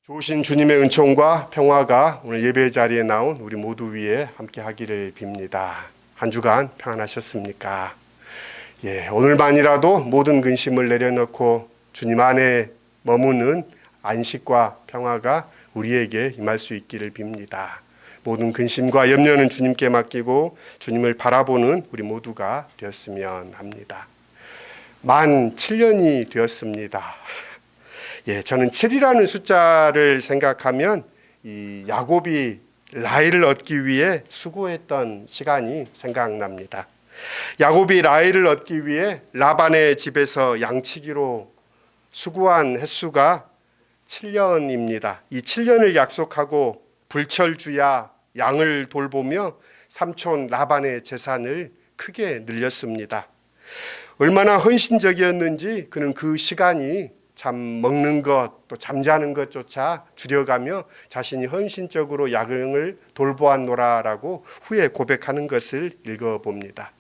좋으신 주님의 은총과 평화가 오늘 예배 자리에 나온 우리 모두 위에 함께 하기를 빕니다. 한 주간 평안하셨습니까? 오늘만이라도 모든 근심을 내려놓고 주님 안에 머무는 안식과 평화가 우리에게 임할 수 있기를 빕니다. 모든 근심과 염려는 주님께 맡기고 주님을 바라보는 우리 모두가 되었으면 합니다. 만 7년이 되었습니다. 저는 7이라는 숫자를 생각하면 이 야곱이 라헬을 얻기 위해 수고했던 시간이 생각납니다. 야곱이 라헬을 얻기 위해 라반의 집에서 양치기로 수고한 횟수가 7년입니다. 이 7년을 약속하고 불철주야 양을 돌보며 삼촌 라반의 재산을 크게 늘렸습니다. 얼마나 헌신적이었는지 그는 그 시간이 참 먹는 것 또 잠자는 것조차 줄여가며 자신이 헌신적으로 양을 돌보았노라라고 후에 고백하는 것을 읽어봅니다.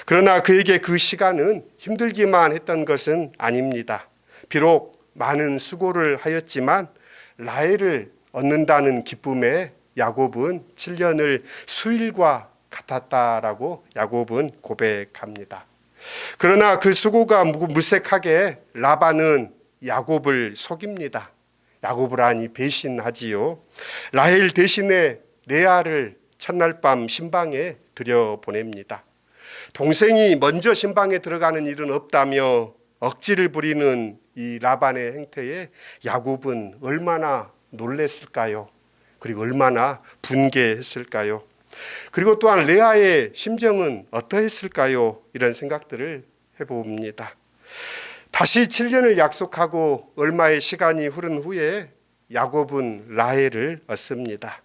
그러나 그에게 그 시간은 힘들기만 했던 것은 아닙니다. 비록 많은 수고를 하였지만 라헬을 얻는다는 기쁨에 야곱은 7년을 수일과 같았다라고 야곱은 고백합니다. 그러나 그 수고가 무색하게 라반은 야곱을 속입니다. 야곱을 아니 배신하지요. 라헬 대신에 레아를 첫날 밤 신방에 들여보냅니다. 동생이 먼저 신방에 들어가는 일은 없다며 억지를 부리는 이 라반의 행태에 야곱은 얼마나 놀랬을까요? 그리고 얼마나 분개했을까요? 그리고 또한 레아의 심정은 어떠했을까요? 이런 생각들을 해봅니다. 다시 7년을 약속하고 얼마의 시간이 흐른 후에 야곱은 라헬을 얻습니다.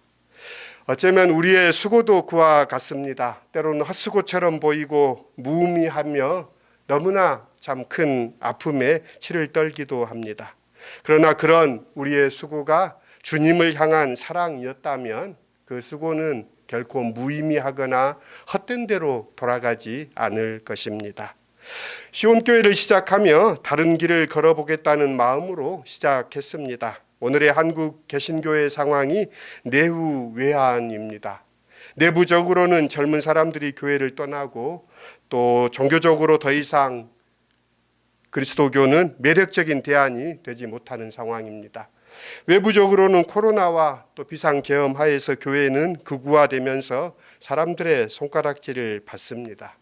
어쩌면 우리의 수고도 그와 같습니다. 때로는 헛수고처럼 보이고 무의미하며 너무나 참 큰 아픔에 치를 떨기도 합니다. 그러나 그런 우리의 수고가 주님을 향한 사랑이었다면 그 수고는 결코 무의미하거나 헛된 대로 돌아가지 않을 것입니다. 시온교회를 시작하며 다른 길을 걸어보겠다는 마음으로 시작했습니다. 오늘의 한국 개신교회 상황이 내후외환입니다. 내부적으로는 젊은 사람들이 교회를 떠나고 또 종교적으로 더 이상 그리스도교는 매력적인 대안이 되지 못하는 상황입니다. 외부적으로는 코로나와 또 비상계엄 하에서 교회는 극우화되면서 사람들의 손가락질을 받습니다.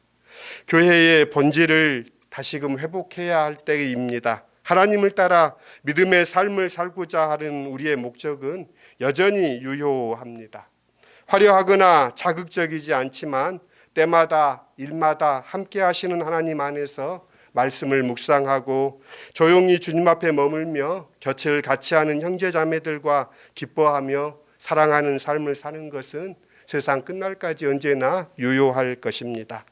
교회의 본질을 다시금 회복해야 할 때입니다. 하나님을 따라 믿음의 삶을 살고자 하는 우리의 목적은 여전히 유효합니다. 화려하거나 자극적이지 않지만 때마다 일마다 함께 하시는 하나님 안에서 말씀을 묵상하고 조용히 주님 앞에 머물며 곁을 같이 하는 형제자매들과 기뻐하며 사랑하는 삶을 사는 것은 세상 끝날까지 언제나 유효할 것입니다.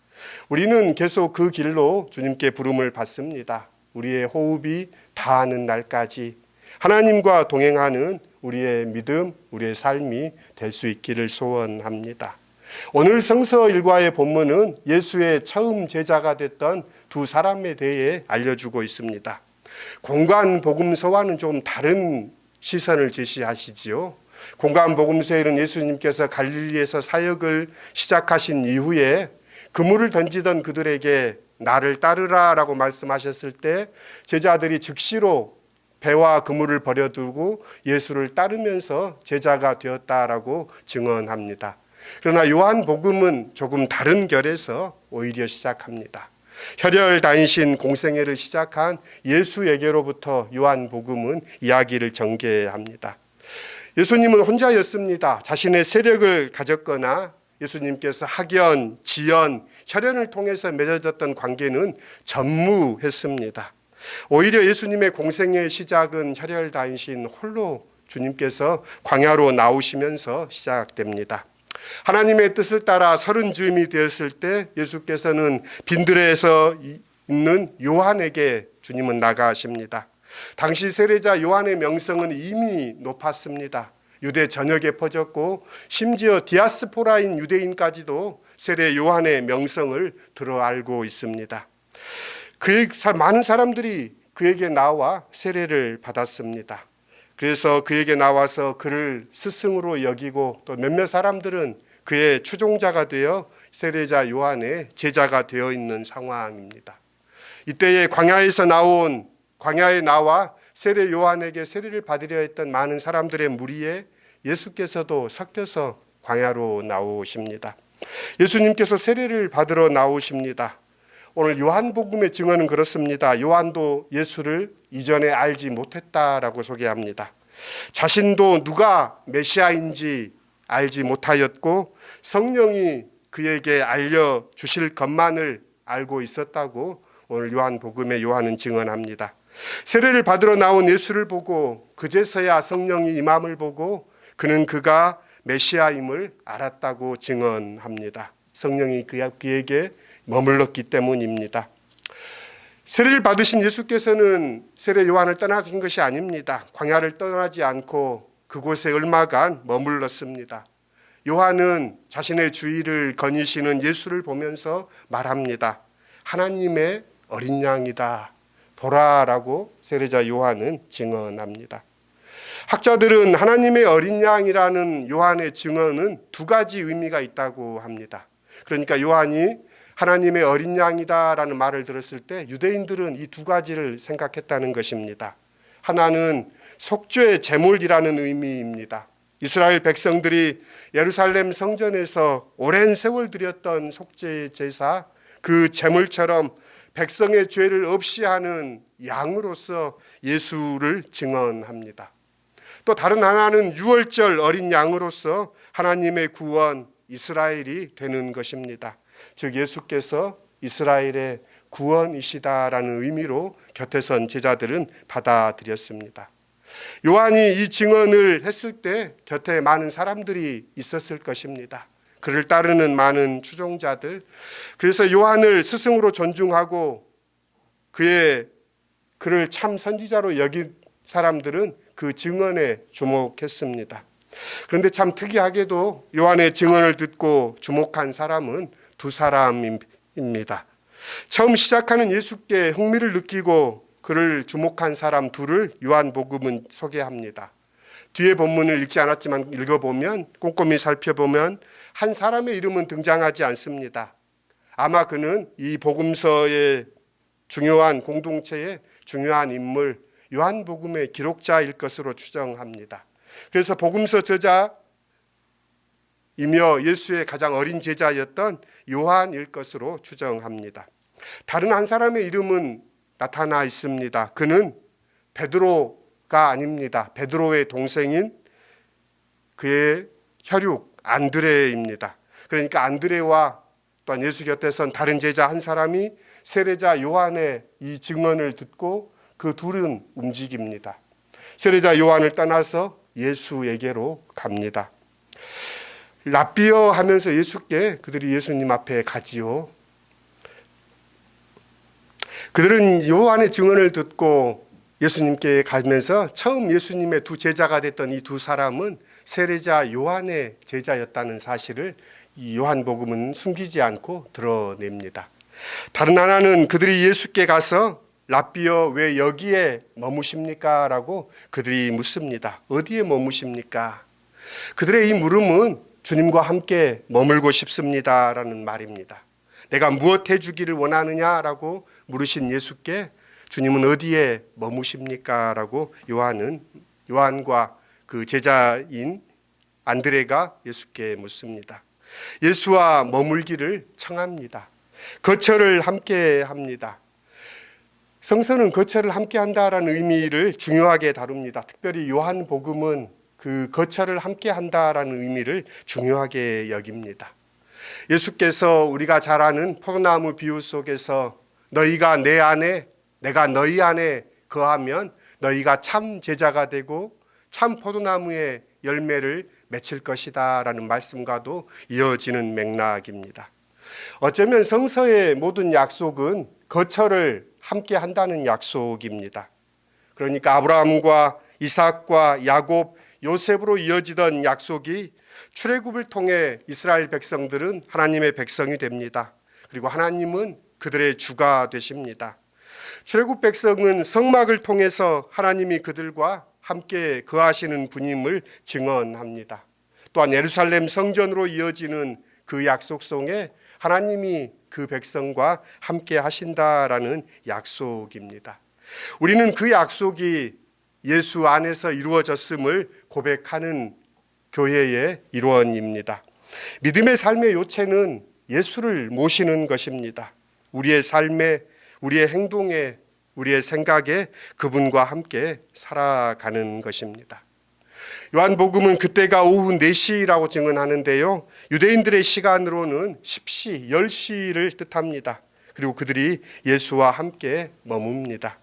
우리는 계속 그 길로 주님께 부름을 받습니다. 우리의 호흡이 다하는 날까지 하나님과 동행하는 우리의 믿음, 우리의 삶이 될 수 있기를 소원합니다. 오늘 성서 일과의 본문은 예수의 처음 제자가 됐던 두 사람에 대해 알려주고 있습니다. 공관복음서와는 좀 다른 시선을 제시하시지요. 공관복음서에는 예수님께서 갈릴리에서 사역을 시작하신 이후에 그물을 던지던 그들에게 나를 따르라라고 말씀하셨을 때 제자들이 즉시로 배와 그물을 버려두고 예수를 따르면서 제자가 되었다라고 증언합니다. 그러나 요한복음은 조금 다른 결에서 오히려 시작합니다. 혈혈단신 공생애를 시작한 예수에게로부터 요한복음은 이야기를 전개합니다. 예수님은 혼자였습니다. 자신의 세력을 가졌거나 예수님께서 학연, 지연, 혈연을 통해서 맺어졌던 관계는 전무했습니다. 오히려 예수님의 공생애의 시작은 혈혈단신 홀로 주님께서 광야로 나오시면서 시작됩니다. 하나님의 뜻을 따라 30쯤이 되었을 때 예수께서는 빈들에서 있는 요한에게 주님은 나가십니다. 당시 세례자 요한의 명성은 이미 높았습니다. 유대 전역에 퍼졌고 심지어 디아스포라인 유대인까지도 세례 요한의 명성을 들어 알고 있습니다. 많은 사람들이 그에게 나와 세례를 받았습니다. 그래서 그에게 나와서 그를 스승으로 여기고 또 몇몇 사람들은 그의 추종자가 되어 세례자 요한의 제자가 되어 있는 상황입니다. 이때에 광야에 나와 세례 요한에게 세례를 받으려 했던 많은 사람들의 무리에 예수께서도 섞여서 광야로 나오십니다. 예수님께서 세례를 받으러 나오십니다. 오늘 요한복음의 증언은 그렇습니다. 요한도 예수를 이전에 알지 못했다라고 소개합니다. 자신도 누가 메시아인지 알지 못하였고 성령이 그에게 알려주실 것만을 알고 있었다고 오늘 요한복음의 요한은 증언합니다. 세례를 받으러 나온 예수를 보고 그제서야 성령이 임함을 보고 그는 그가 메시아임을 알았다고 증언합니다. 성령이 그에게 머물렀기 때문입니다. 세례를 받으신 예수께서는 세례 요한을 떠나신 것이 아닙니다. 광야를 떠나지 않고 그곳에 얼마간 머물렀습니다. 요한은 자신의 주의를 거니시는 예수를 보면서 말합니다. 하나님의 어린 양이다. 보라라고 세례자 요한은 증언합니다. 학자들은 하나님의 어린 양이라는 요한의 증언은 두 가지 의미가 있다고 합니다. 그러니까 요한이 하나님의 어린 양이다라는 말을 들었을 때 유대인들은 이 두 가지를 생각했다는 것입니다. 하나는 속죄의 제물이라는 의미입니다. 이스라엘 백성들이 예루살렘 성전에서 오랜 세월 드렸던 속죄 제사, 그 제물처럼 백성의 죄를 없이 하는 양으로서 예수를 증언합니다. 또 다른 하나는 유월절 어린 양으로서 하나님의 구원 이스라엘이 되는 것입니다. 즉 예수께서 이스라엘의 구원이시다라는 의미로 곁에 선 제자들은 받아들였습니다. 요한이 이 증언을 했을 때 곁에 많은 사람들이 있었을 것입니다. 그를 따르는 많은 추종자들. 그래서 요한을 스승으로 존중하고 그를 참 선지자로 여긴 사람들은 그 증언에 주목했습니다. 그런데 참 특이하게도 요한의 증언을 듣고 주목한 사람은 두 사람입니다. 처음 시작하는 예수께 흥미를 느끼고 그를 주목한 사람 둘을 요한복음은 소개합니다. 뒤에 본문을 읽지 않았지만 읽어보면 꼼꼼히 살펴보면 한 사람의 이름은 등장하지 않습니다. 아마 그는 이 복음서의 중요한 공동체의 중요한 인물 요한복음의 기록자일 것으로 추정합니다. 그래서 복음서 저자이며 예수의 가장 어린 제자였던 요한일 것으로 추정합니다. 다른 한 사람의 이름은 나타나 있습니다. 그는 베드로가 아닙니다. 베드로의 동생인 그의 혈육 안드레입니다. 그러니까 안드레와 또한 예수 곁에 선 다른 제자 한 사람이 세례자 요한의 이 증언을 듣고 그 둘은 움직입니다. 세례자 요한을 떠나서 예수에게로 갑니다. 랍비어 하면서 예수께 그들이 예수님 앞에 가지요. 그들은 요한의 증언을 듣고 예수님께 가면서 처음 예수님의 두 제자가 됐던 이 두 사람은 세례자 요한의 제자였다는 사실을 이 요한복음은 숨기지 않고 드러냅니다. 다른 하나는 그들이 예수께 가서 랍비어 왜 여기에 머무십니까? 라고 그들이 묻습니다. 어디에 머무십니까? 그들의 이 물음은 주님과 함께 머물고 싶습니다 라는 말입니다. 내가 무엇 해주기를 원하느냐라고 물으신 예수께 주님은 어디에 머무십니까? 라고 요한과 그 제자인 안드레가 예수께 묻습니다. 예수와 머물기를 청합니다. 거처를 함께 합니다. 성서는 거처를 함께 한다라는 의미를 중요하게 다룹니다. 특별히 요한복음은 그 거처를 함께 한다라는 의미를 중요하게 여깁니다. 예수께서 우리가 잘 아는 포도나무 비유 속에서 너희가 내 안에 내가 너희 안에 거하면 너희가 참 제자가 되고 참 포도나무의 열매를 맺힐 것이다 라는 말씀과도 이어지는 맥락입니다. 어쩌면 성서의 모든 약속은 거처를 함께 한다는 약속입니다. 그러니까 아브라함과 이삭과 야곱, 요셉으로 이어지던 약속이 출애굽을 통해 이스라엘 백성들은 하나님의 백성이 됩니다. 그리고 하나님은 그들의 주가 되십니다. 출애굽 백성은 성막을 통해서 하나님이 그들과 함께 거하시는 분임을 증언합니다. 또한 예루살렘 성전으로 이어지는 그 약속송에 하나님이 그 백성과 함께 하신다라는 약속입니다. 우리는 그 약속이 예수 안에서 이루어졌음을 고백하는 교회의 일원입니다. 믿음의 삶의 요체는 예수를 모시는 것입니다. 우리의 삶에, 우리의 행동에, 우리의 생각에 그분과 함께 살아가는 것입니다. 요한복음은 그때가 오후 4시라고 증언하는데요. 유대인들의 시간으로는 10시, 10시를 뜻합니다. 그리고 그들이 예수와 함께 머뭅니다.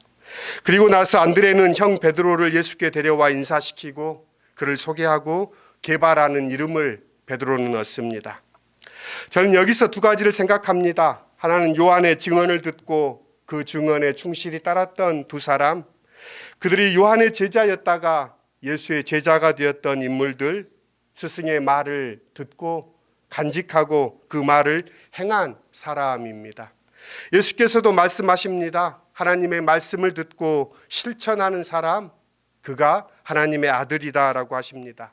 그리고 나서 안드레는 형 베드로를 예수께 데려와 인사시키고 그를 소개하고 게바라는 이름을 베드로는 얻습니다. 저는 여기서 두 가지를 생각합니다. 하나는 요한의 증언을 듣고 그 증언에 충실히 따랐던 두 사람, 그들이 요한의 제자였다가 예수의 제자가 되었던 인물들, 스승의 말을 듣고 간직하고 그 말을 행한 사람입니다. 예수께서도 말씀하십니다. 하나님의 말씀을 듣고 실천하는 사람, 그가 하나님의 아들이다라고 하십니다.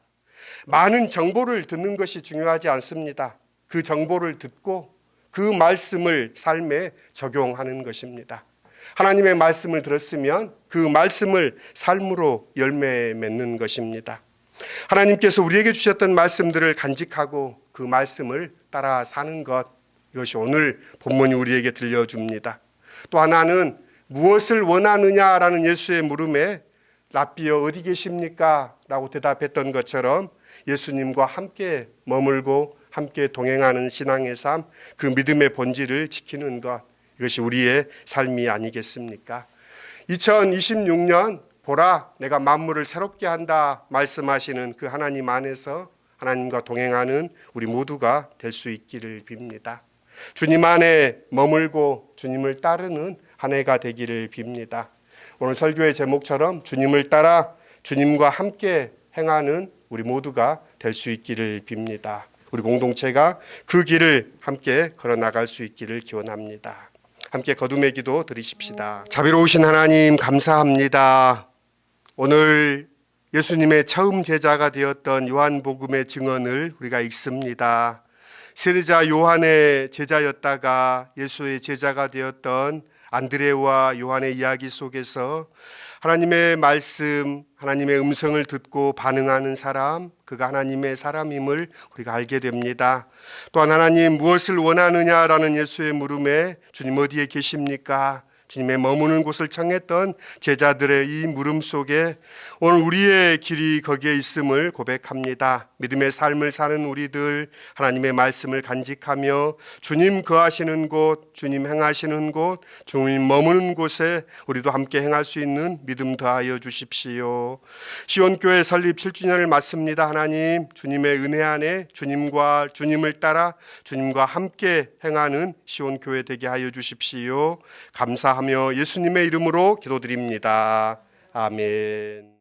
많은 정보를 듣는 것이 중요하지 않습니다. 그 정보를 듣고 그 말씀을 삶에 적용하는 것입니다. 하나님의 말씀을 들었으면 그 말씀을 삶으로 열매 맺는 것입니다. 하나님께서 우리에게 주셨던 말씀들을 간직하고 그 말씀을 따라 사는 것, 이것이 오늘 본문이 우리에게 들려줍니다. 또 하나는 무엇을 원하느냐라는 예수의 물음에 랍비여 어디 계십니까? 라고 대답했던 것처럼 예수님과 함께 머물고 함께 동행하는 신앙의 삶, 그 믿음의 본질을 지키는 것, 이것이 우리의 삶이 아니겠습니까? 2026년 보라 내가 만물을 새롭게 한다 말씀하시는 그 하나님 안에서 하나님과 동행하는 우리 모두가 될 수 있기를 빕니다. 주님 안에 머물고 주님을 따르는 한 해가 되기를 빕니다. 오늘 설교의 제목처럼 주님을 따라 주님과 함께 행하는 우리 모두가 될 수 있기를 빕니다. 우리 공동체가 그 길을 함께 걸어나갈 수 있기를 기원합니다. 함께 거듭의 기도 드리십시다. 자비로우신 하나님 감사합니다. 오늘 예수님의 처음 제자가 되었던 요한복음의 증언을 우리가 읽습니다. 세례자 요한의 제자였다가 예수의 제자가 되었던 안드레와 요한의 이야기 속에서 하나님의 말씀, 하나님의 음성을 듣고 반응하는 사람, 그가 하나님의 사람임을 우리가 알게 됩니다. 또한 하나님 무엇을 원하느냐라는 예수의 물음에 주님 어디에 계십니까? 주님의 머무는 곳을 청했던 제자들의 이 물음 속에 오늘 우리의 길이 거기에 있음을 고백합니다. 믿음의 삶을 사는 우리들 하나님의 말씀을 간직하며 주님 거하시는 곳, 주님 행하시는 곳, 주님 머무는 곳에 우리도 함께 행할 수 있는 믿음 더하여 주십시오. 시온교회 설립 7주년을 맞습니다. 하나님 주님의 은혜 안에 주님과 주님을 따라 주님과 함께 행하는 시온교회 되게 하여 주십시오. 감사합니다. 하며 예수님의 이름으로 기도드립니다. 아멘.